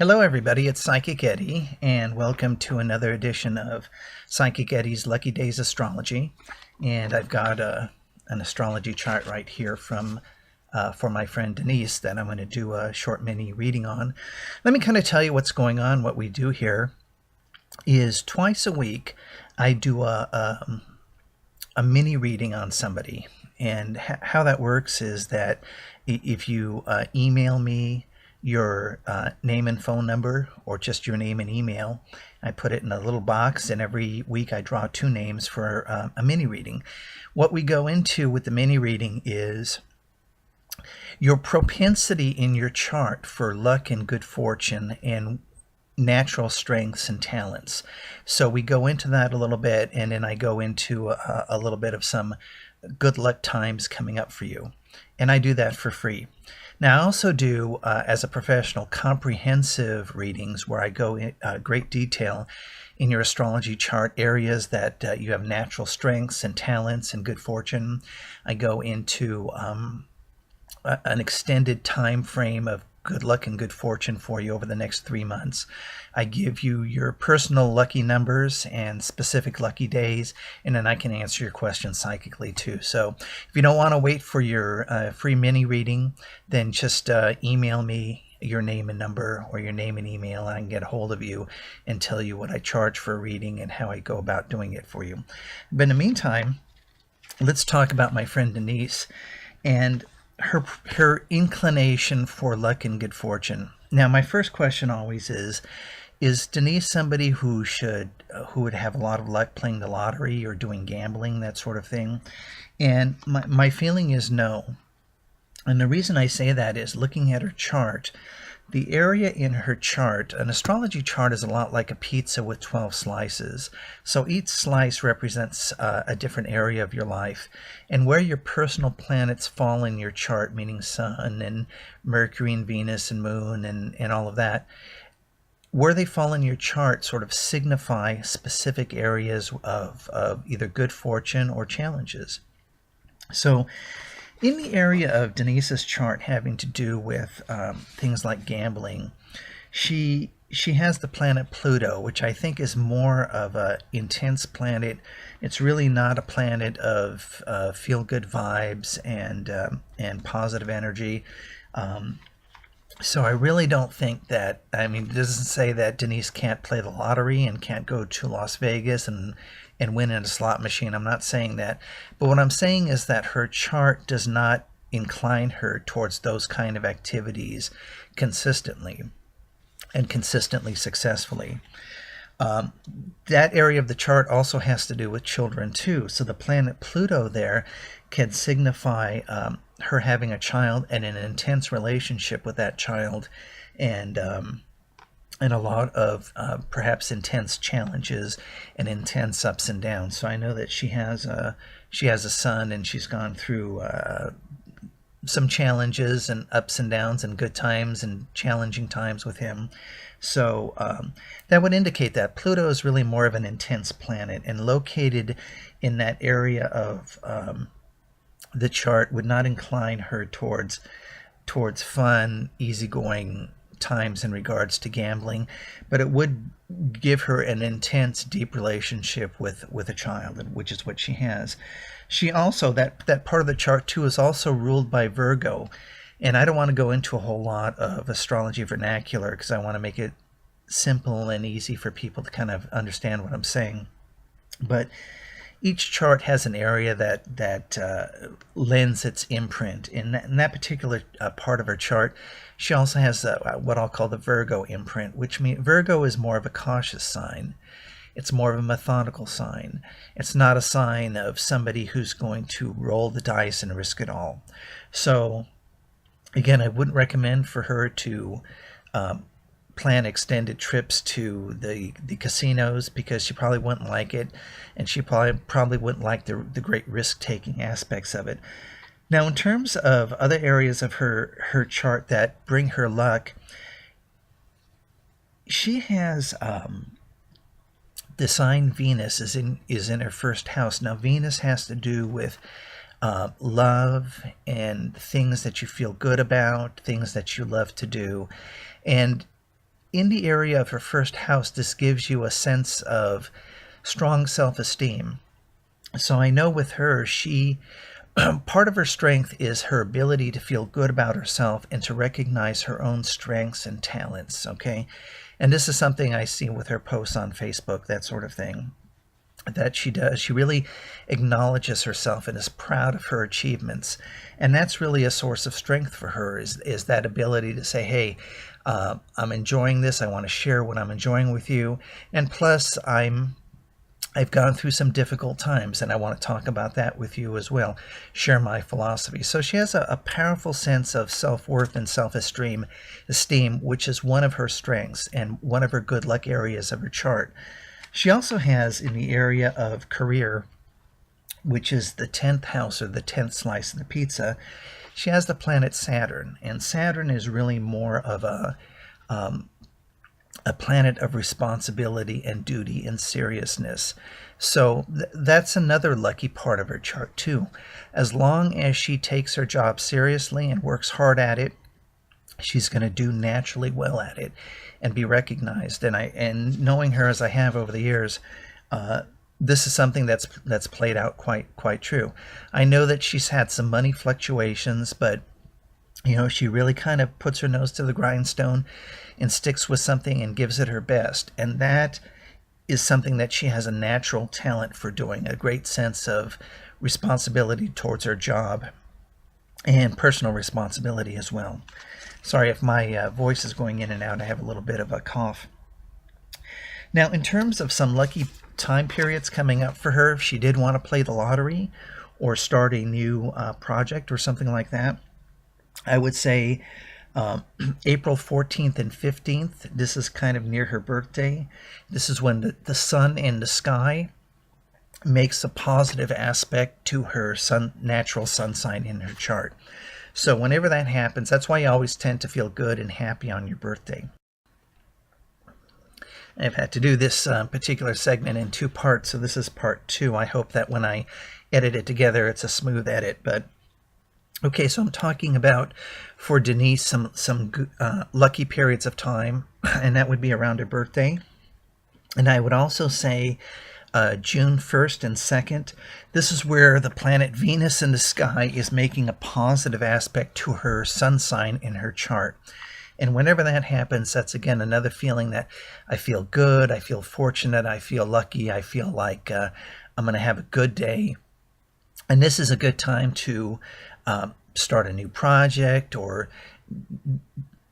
Hello, everybody. It's Psychic Eddie, and welcome to another edition of Psychic Eddie's Lucky Days Astrology. And I've got an astrology chart right here for my friend Denise that I'm going to do a short mini reading on. Let me kind of tell you what's going on. What we do here is twice a week I do a mini reading on somebody. And how that works is that if you email me your name and phone number, or just your name and email, I put it in a little box, and every week I draw two names for a mini reading. What we go into with the mini reading is your propensity in your chart for luck and good fortune and natural strengths and talents. So we go into that a little bit, and then I go into a little bit of some good luck times coming up for you. And I do that for free. Now, I also do, as a professional, comprehensive readings where I go in great detail in your astrology chart, areas that you have natural strengths and talents and good fortune. I go into an extended time frame of good luck and good fortune for you over the next 3 months. I give you your personal lucky numbers and specific lucky days, and then I can answer your questions psychically too. So if you don't want to wait for your free mini reading, then just email me your name and number, or your name and email, and I can get a hold of you and tell you what I charge for a reading and how I go about doing it for you. But in the meantime, let's talk about my friend Denise and her inclination for luck and good fortune. Now, my first question always is Denise somebody who would have a lot of luck playing the lottery or doing gambling, that sort of thing? And my feeling is no. And the reason I say that is, looking at her chart, the area in her chart, an astrology chart is a lot like a pizza with 12 slices. So each slice represents a different area of your life. And where your personal planets fall in your chart, meaning Sun and Mercury and Venus and Moon and all of that, where they fall in your chart sort of signify specific areas of either good fortune or challenges. So in the area of Denise's chart having to do with things like gambling, she has the planet Pluto, which I think is more of an intense planet. It's really not a planet of feel-good vibes and positive energy. So I really don't think that, it doesn't say that Denise can't play the lottery and can't go to Las Vegas and win in a slot machine. I'm not saying that. But what I'm saying is that her chart does not incline her towards those kind of activities consistently and consistently successfully. That area of the chart also has to do with children too. So the planet Pluto there can signify her having a child and an intense relationship with that child, and a lot of perhaps intense challenges and intense ups and downs. So I know that she has a son, and she's gone through some challenges and ups and downs and good times and challenging times with him. So that would indicate that Pluto is really more of an intense planet, and located in that area of the chart would not incline her towards fun, easygoing times in regards to gambling, but it would give her an intense, deep relationship with a child, which is what she has. She also, that part of the chart too, is also ruled by Virgo. And I don't want to go into a whole lot of astrology vernacular because I want to make it simple and easy for people to kind of understand what I'm saying. But each chart has an area that lends its imprint. In that particular part of her chart, she also has what I'll call the Virgo imprint, which means Virgo is more of a cautious sign. It's more of a methodical sign. It's not a sign of somebody who's going to roll the dice and risk it all. So again, I wouldn't recommend for her to plan extended trips to the casinos, because she probably wouldn't like it, and she probably wouldn't like the great risk-taking aspects of it. Now, in terms of other areas of her chart that bring her luck, she has the sign Venus is in her first house. Now, Venus has to do with love and things that you feel good about, things that you love to do. And in the area of her first house, this gives you a sense of strong self-esteem. So I know with her, she part of her strength is her ability to feel good about herself and to recognize her own strengths and talents, okay? And this is something I see with her posts on Facebook, that sort of thing, that she does. She really acknowledges herself and is proud of her achievements. And that's really a source of strength for her, is that ability to say, hey, I'm enjoying this. I want to share what I'm enjoying with you. And plus, I've gone through some difficult times, and I want to talk about that with you as well, share my philosophy. So she has a powerful sense of self-worth and self-esteem, which is one of her strengths and one of her good luck areas of her chart. She also has, in the area of career, which is the 10th house or the 10th slice of the pizza, she has the planet Saturn. And Saturn is really more of a planet of responsibility and duty and seriousness. So that's another lucky part of her chart too. As long as she takes her job seriously and works hard at it, she's going to do naturally well at it and be recognized. And knowing her as I have over the years, this is something that's played out quite true. I know that she's had some money fluctuations, but she really kind of puts her nose to the grindstone and sticks with something and gives it her best. And that is something that she has a natural talent for doing, a great sense of responsibility towards her job and personal responsibility as well. Sorry if my voice is going in and out. I have a little bit of a cough. Now, in terms of some lucky time periods coming up for her, if she did want to play the lottery or start a new project or something like that, I would say April 14th and 15th. This is kind of near her birthday. This is when the sun in the sky makes a positive aspect to her natural sun sign in her chart. So whenever that happens, that's why you always tend to feel good and happy on your birthday. I've had to do this particular segment in 2 parts, so this is part 2. I hope that when I edit it together, it's a smooth edit. But okay, so I'm talking about, for Denise, some lucky periods of time, and that would be around her birthday. And I would also say June 1st and 2nd. This is where the planet Venus in the sky is making a positive aspect to her sun sign in her chart. And whenever that happens, that's again another feeling that I feel good, I feel fortunate, I feel lucky, I feel like I'm going to have a good day. And this is a good time to start a new project, or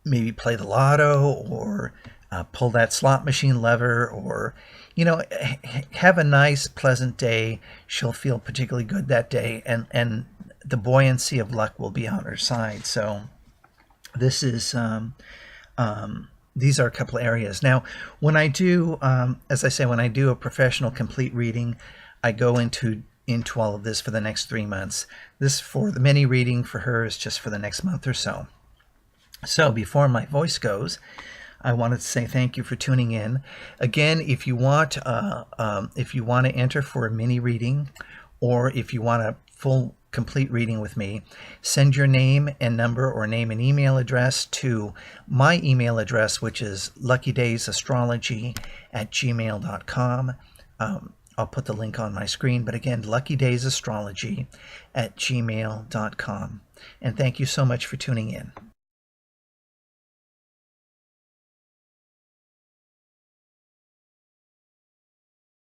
maybe play the lotto, or pull that slot machine lever, or have a nice pleasant day. She'll feel particularly good that day, and the buoyancy of luck will be on her side. So this is these are a couple of areas. Now, when I do as I say, when I do a professional complete reading, I go into all of this for the next 3 months. This, for the mini reading for her, is just for the next month or so. So before my voice goes, I wanted to say thank you for tuning in. Again, if you want to enter for a mini reading, or if you want a full complete reading with me, send your name and number, or name and email address to my email address, which is luckydaysastrology@gmail.com. I'll put the link on my screen, but again, luckydaysastrology@gmail.com. And thank you so much for tuning in.